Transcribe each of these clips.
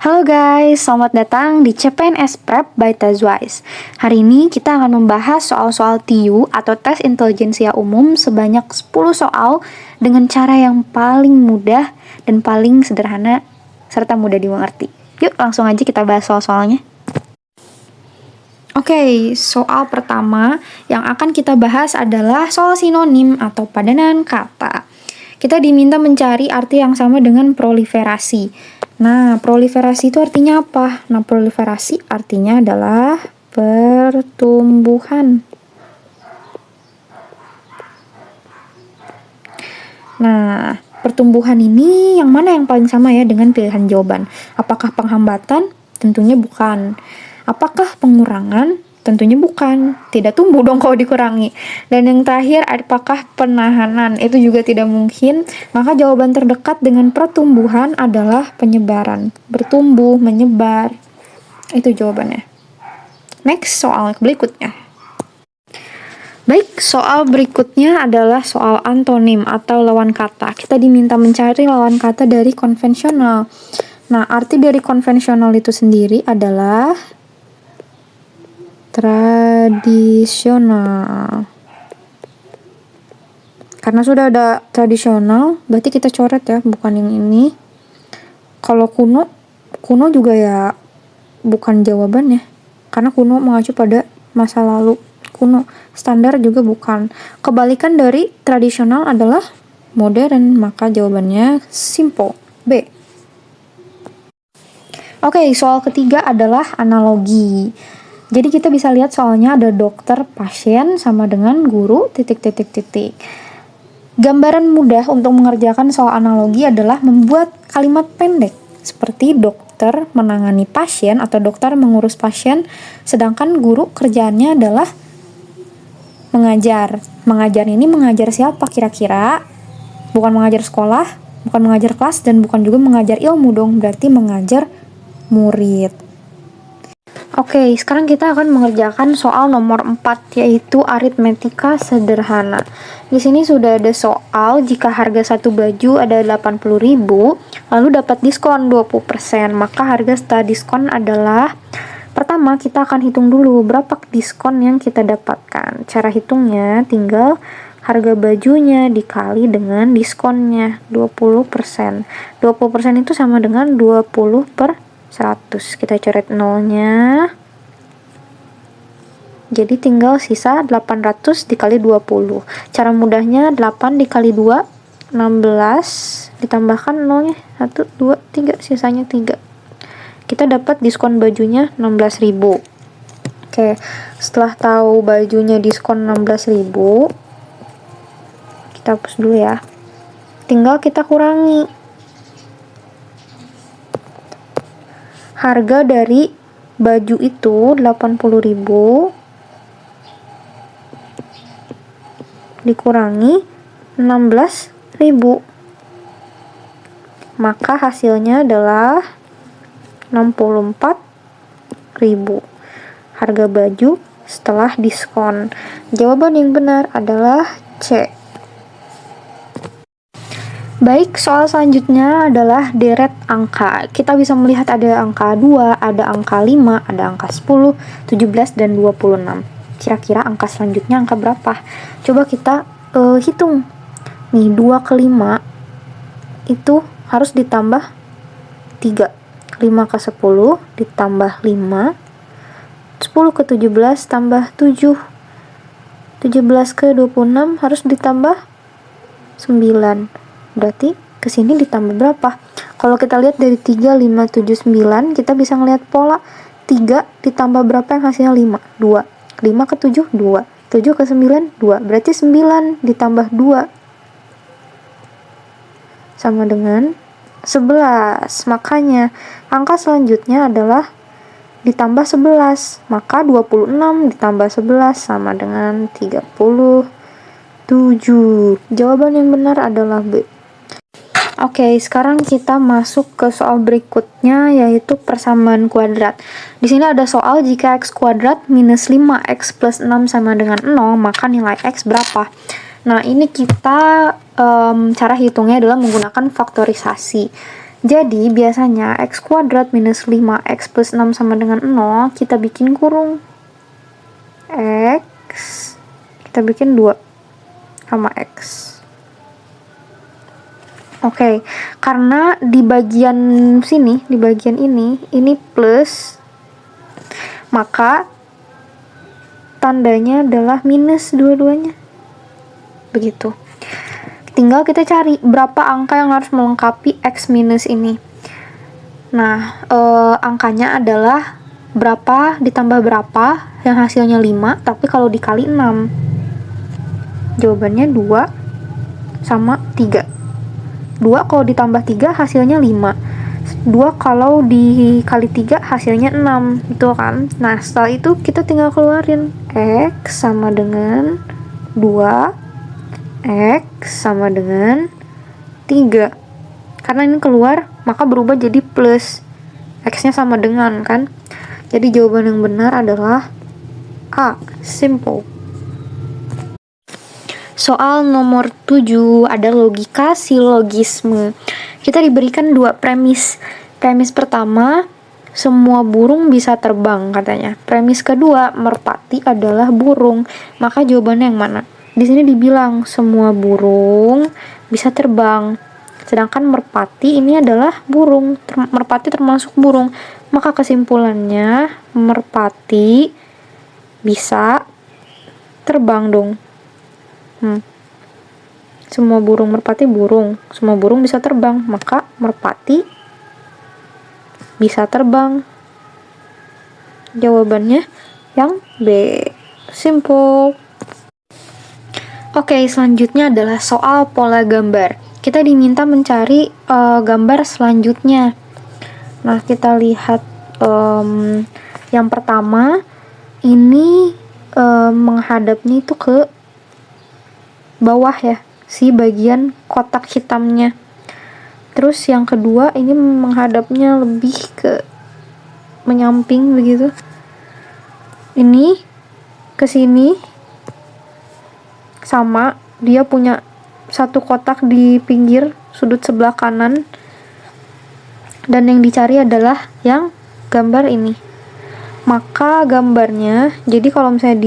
Halo guys, selamat datang di CPNS Prep by Tazwise. Hari ini kita akan membahas soal-soal TIU atau tes intelijensia umum sebanyak 10 soal dengan cara yang paling mudah dan paling sederhana serta mudah dimengerti. Yuk langsung aja kita bahas soal-soalnya. Oke, soal pertama yang akan kita bahas adalah soal sinonim atau padanan kata. Kita diminta mencari arti yang sama dengan proliferasi. Nah, proliferasi itu artinya apa? Nah, proliferasi artinya adalah pertumbuhan. Nah, pertumbuhan ini yang mana yang paling sama ya dengan pilihan jawaban? Apakah penghambatan? Tentunya bukan. Apakah pengurangan? Tentunya bukan. Tidak tumbuh dong kalau dikurangi. Dan yang terakhir, apakah penahanan? Itu juga tidak mungkin. Maka jawaban terdekat dengan pertumbuhan adalah penyebaran. Bertumbuh, menyebar. Itu jawabannya. Next, soal berikutnya. Baik, soal berikutnya adalah soal antonim atau lawan kata. Kita diminta mencari lawan kata dari konvensional. Nah, arti dari konvensional itu sendiri adalah tradisional. Karena sudah ada tradisional, berarti kita coret ya, bukan yang ini. Kalau kuno juga ya bukan jawabannya. Karena kuno mengacu pada masa lalu. Kuno, standar juga bukan. Kebalikan dari tradisional adalah modern, maka jawabannya simple, B. Oke, soal ketiga adalah analogi. Jadi kita bisa lihat soalnya ada dokter, pasien, sama dengan guru, titik. Gambaran mudah untuk mengerjakan soal analogi adalah membuat kalimat pendek, seperti dokter menangani pasien atau dokter mengurus pasien, sedangkan guru kerjaannya adalah mengajar. Mengajar ini mengajar siapa kira-kira? Bukan mengajar sekolah, bukan mengajar kelas, dan bukan juga mengajar ilmu dong, berarti mengajar murid. Oke, sekarang kita akan mengerjakan soal nomor 4, yaitu aritmetika sederhana. Di sini sudah ada soal jika harga satu baju ada 80.000, lalu dapat diskon 20%, maka harga setelah diskon adalah, pertama kita akan hitung dulu berapa diskon yang kita dapatkan. Cara hitungnya tinggal harga bajunya dikali dengan diskonnya 20%. 20% itu sama dengan 20/100. Kita coret nolnya. Jadi tinggal sisa 800 dikali 20. Cara mudahnya 8 dikali 2, 16. Ditambahkan nolnya 1, 2, 3. Sisanya 3. Kita dapat diskon bajunya 16.000. Oke, setelah tahu bajunya diskon 16.000, kita hapus dulu ya. Tinggal kita kurangi. Harga dari baju itu 80.000 dikurangi 16.000. Maka hasilnya adalah 64.000. Harga baju setelah diskon. Jawaban yang benar adalah C. Baik, soal selanjutnya adalah deret angka. Kita bisa melihat ada angka 2, ada angka 5, ada angka 10, 17, dan 26. Kira-kira angka selanjutnya angka berapa? Coba kita hitung. Nih, 2 ke 5 itu harus ditambah 3. 5 ke 10 ditambah 5. 10 ke 17 tambah 7. 17 ke 26 harus ditambah 9. Berarti kesini ditambah berapa? Kalau kita lihat dari 3, 5, 7, 9, kita bisa ngelihat pola 3 ditambah berapa yang hasilnya 5? 2. 5 ke 7, 2. 7 ke 9, 2. Berarti 9 ditambah 2 sama dengan 11. Makanya angka selanjutnya adalah ditambah 11. Maka 26 ditambah 11 sama dengan 37. Jawaban yang benar adalah B. Oke, sekarang kita masuk ke soal berikutnya, yaitu persamaan kuadrat. Di sini ada soal jika x kuadrat minus 5x plus 6 sama dengan 0, maka nilai x berapa? Nah, ini kita cara hitungnya adalah menggunakan faktorisasi. Jadi biasanya x kuadrat minus 5x plus 6 sama dengan 0, kita bikin kurung. X, kita bikin 2 sama x. Oke, karena di bagian sini, di bagian ini plus, maka tandanya adalah minus dua-duanya. Begitu. Tinggal kita cari berapa angka yang harus melengkapi x minus ini. Nah, angkanya adalah berapa ditambah berapa yang hasilnya 5, tapi kalau dikali 6. Jawabannya 2 sama 3. 2 kalau ditambah 3 hasilnya 5. 2 kalau dikali 3 hasilnya 6, gitu kan. Nah, setelah itu kita tinggal keluarin x sama dengan 2, x sama dengan 3. Karena ini keluar, maka berubah jadi plus. X-nya sama dengan, kan? Jadi jawaban yang benar adalah A, simple. Soal nomor 7 ada logika silogisme. Kita diberikan 2 premis. Premis pertama, semua burung bisa terbang katanya. Premis kedua, merpati adalah burung. Maka jawabannya yang mana? Di sini dibilang semua burung bisa terbang. Sedangkan merpati ini adalah burung. Merpati termasuk burung. Maka kesimpulannya merpati bisa terbang dong. Semua burung merpati burung. Semua burung bisa terbang. Maka merpati bisa terbang. Jawabannya yang B. Simple. Oke, selanjutnya adalah soal pola gambar. Kita diminta mencari gambar selanjutnya. Nah, kita lihat yang pertama ini menghadapnya itu ke bawah ya, si bagian kotak hitamnya. Terus yang kedua ini menghadapnya lebih ke menyamping begitu. Ini ke sini. Sama, dia punya satu kotak di pinggir sudut sebelah kanan, dan yang dicari adalah yang gambar ini. Maka gambarnya, jadi kalau misalnya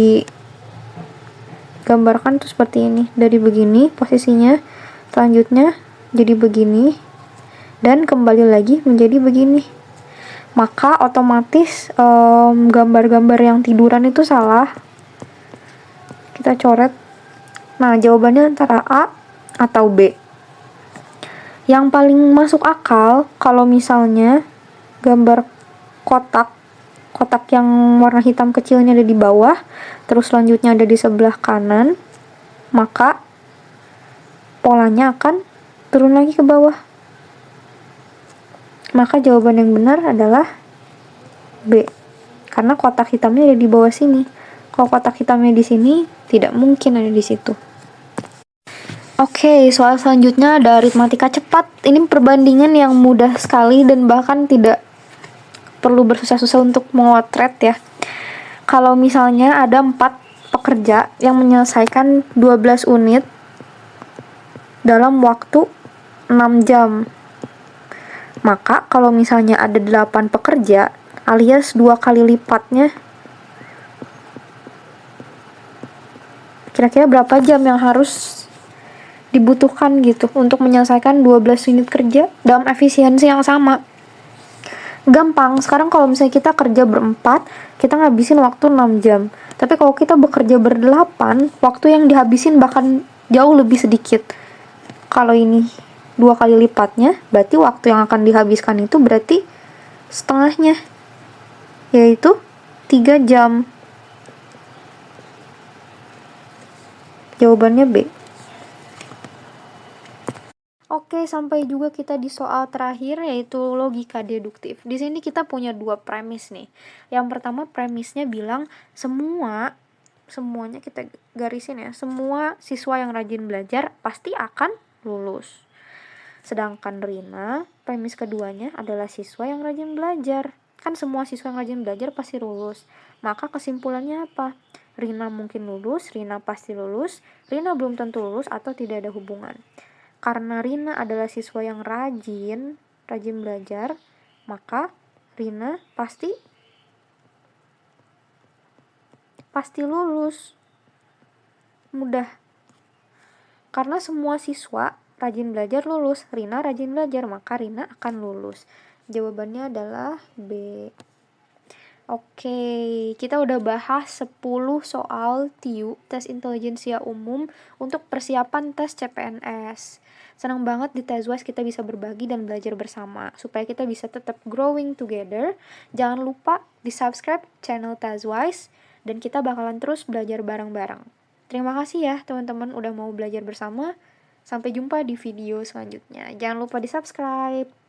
digambarkan tuh seperti ini, dari begini posisinya, selanjutnya jadi begini, dan kembali lagi menjadi begini. Maka otomatis gambar-gambar yang tiduran itu salah. Kita coret. Nah, jawabannya antara A atau B. Yang paling masuk akal kalau misalnya gambar kotak yang warna hitam kecilnya ada di bawah, terus selanjutnya ada di sebelah kanan, maka polanya akan turun lagi ke bawah. Maka jawaban yang benar adalah B. Karena kotak hitamnya ada di bawah sini. Kalau kotak hitamnya di sini, tidak mungkin ada di situ. Oke, soal selanjutnya ada aritmatika cepat. Ini perbandingan yang mudah sekali dan bahkan tidak perlu bersusah-susah untuk memotret ya. Kalau misalnya ada 4 pekerja yang menyelesaikan 12 unit dalam waktu 6 jam. Maka kalau misalnya ada 8 pekerja alias 2 kali lipatnya, kira-kira berapa jam yang harus dibutuhkan gitu untuk menyelesaikan 12 unit kerja dalam efisiensi yang sama? Gampang, sekarang kalau misalnya kita kerja berempat, kita ngabisin waktu 6 jam. Tapi kalau kita bekerja berdelapan, waktu yang dihabisin bahkan jauh lebih sedikit. Kalau ini 2 kali lipatnya, berarti waktu yang akan dihabiskan itu berarti setengahnya, yaitu 3 jam. Jawabannya B. Oke, sampai juga kita di soal terakhir, yaitu logika deduktif. Di sini kita punya 2 premis nih. Yang pertama premisnya bilang semuanya kita garisin ya, semua siswa yang rajin belajar pasti akan lulus. Sedangkan Rina, premis keduanya adalah siswa yang rajin belajar. Kan semua siswa yang rajin belajar pasti lulus. Maka kesimpulannya apa? Rina mungkin lulus, Rina pasti lulus, Rina belum tentu lulus atau tidak ada hubungan. Karena Rina adalah siswa yang rajin, rajin belajar, maka Rina pasti lulus. Mudah. Karena semua siswa rajin belajar lulus, Rina rajin belajar, maka Rina akan lulus. Jawabannya adalah B. Oke, kita udah bahas 10 soal TIU, tes intelijensia umum, untuk persiapan tes CPNS. Senang banget di Tezwise kita bisa berbagi dan belajar bersama, supaya kita bisa tetap growing together. Jangan lupa di-subscribe channel Tezwise, dan kita bakalan terus belajar bareng-bareng. Terima kasih ya teman-teman udah mau belajar bersama. Sampai jumpa di video selanjutnya. Jangan lupa di-subscribe.